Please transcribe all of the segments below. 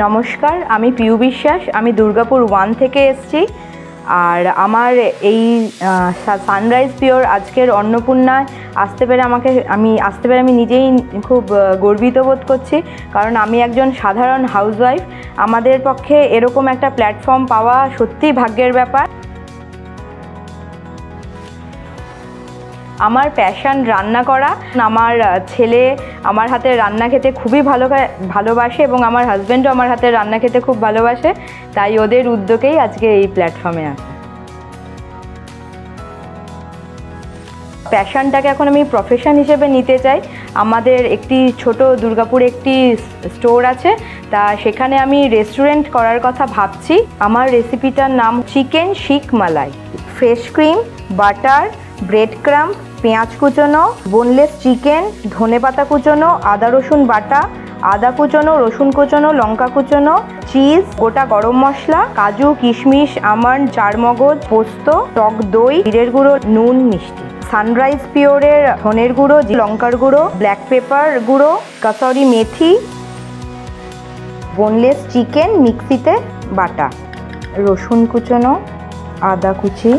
নমস্কার, আমি পিউ বিশ্বাস। আমি দুর্গাপুর 1 থেকে এসেছি। আর আমার এই সানরাইজ পিওর আজকের অন্নপূর্ণায় আসতে পেরে আমি নিজেই খুব গর্বিত বোধ করছি, কারণ আমি একজন সাধারণ হাউসওয়াইফ। আমাদের পক্ষে এরকম একটা প্ল্যাটফর্ম পাওয়া সত্যিই ভাগ্যের ব্যাপার। আমার প্যাশন রান্না করা। আমার ছেলে আমার হাতের রান্না খেতে খুবই ভালোবাসে এবং আমার হাজব্যান্ডও আমার হাতের রান্না খেতে খুব ভালোবাসে, তাই ওদের উদ্যোগেই আজকে এই প্ল্যাটফর্মে আসা। প্যাশনটাকে এখন আমি প্রফেশন হিসেবে নিতে চাই। আমাদের একটি ছোট দুর্গাপুরে একটি স্টোর আছে, তা সেখানে আমি রেস্টুরেন্ট করার কথা ভাবছি। আমার রেসিপিটার নাম chicken seekh malai. Fresh cream, butter, bread crumb, পেঁয়াজ কুচোনো, বোনলেস চিকেন, ধনেপাতা কুচোনো, আদা রসুন বাটা, আদা কুচোনো, রসুন কুচোনো, লঙ্কা কুচোনো, চিজ, গোটা গরম মশলা, কাজু, কিশমিশ, আমন্ড, চারমগজ, পোস্ত, টক দই, জিরের গুঁড়ো, নুন, মিষ্টি। সানরাইজ পিওরের ধনের গুঁড়ো, লঙ্কার গুঁড়ো, ব্ল্যাক পেপার গুঁড়ো, কাসুরি মেথি, বোনলেস চিকেন মিক্সিতে বাটা, রসুন কুচোনো, আদা কুচি,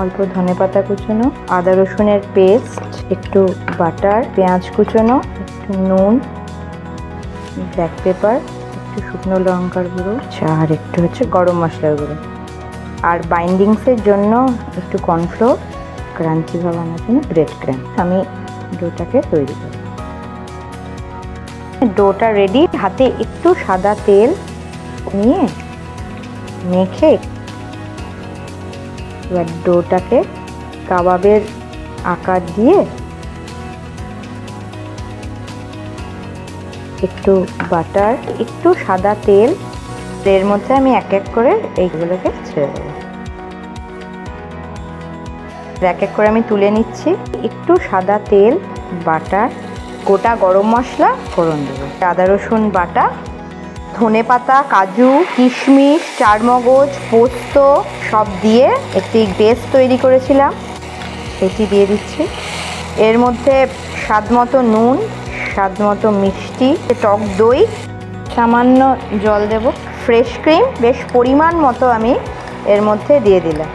অল্প ধনেপাতা কুচোনো, আদা রসুনের পেস্ট, একটু বাটার, পেঁয়াজ কুচোনো, একটু নুন, ব্ল্যাক পেপার, একটু শুকনো লঙ্কার গুঁড়ো, আর একটু হচ্ছে গরম মশলার গুঁড়ো। আর বাইন্ডিংসের জন্য একটু কর্নফ্লোর, ক্রাঞ্চি ভাব আনার জন্য ব্রেড ক্রাম্ব। আমি ডোটাকে তৈরি করি। ডোটা রেডি। হাতে একটু সাদা তেল নিয়ে মেখে এবার ডোটাকে কাবাবের আকার দিয়ে একটু বাটার, একটু সাদা তেল, এর মধ্যে আমি এক এক করে এইগুলোকে ছেড়ে দেবো। এক এক করে আমি তুলে নিচ্ছি। একটু সাদা তেল, বাটার, গোটা গরম মশলা, ফোড়ন দেবো, আদা রসুন বাটা, ধনেপাতা, কাজু, কিশমিশ, চারমগজ, পোস্ত সব দিয়ে একটি পেস্ট তৈরি করেছিলাম, সেটি দিয়ে দিচ্ছি। এর মধ্যে স্বাদ মতো নুন, স্বাদ মতো মিষ্টি, টক দই, সামান্য জল দেব, ফ্রেশ ক্রিম বেশ পরিমাণ মতো আমি এর মধ্যে দিয়ে দিলাম।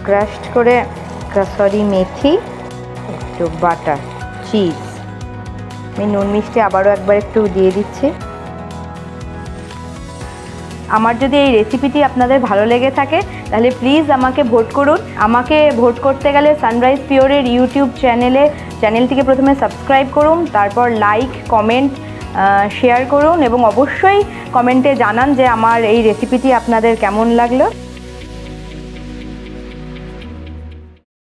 ক্রাশড করে কাসুরি মেথি, একটু বাটার, চিজ, আমি নুন মিষ্টি আবারও একবার একটু দিয়ে দিচ্ছি। আমার যদি এই রেসিপিটি আপনাদের ভালো লেগে থাকে তাহলে প্লিজ আমাকে ভোট করুন। আমাকে ভোট করতে গেলে সানরাইজ পিওরের ইউটিউব চ্যানেলটিকে প্রথমে সাবস্ক্রাইব করুন, তারপর লাইক, কমেন্ট, শেয়ার করুন এবং অবশ্যই কমেন্টে জানান যে আমার এই রেসিপিটি আপনাদের কেমন লাগলো।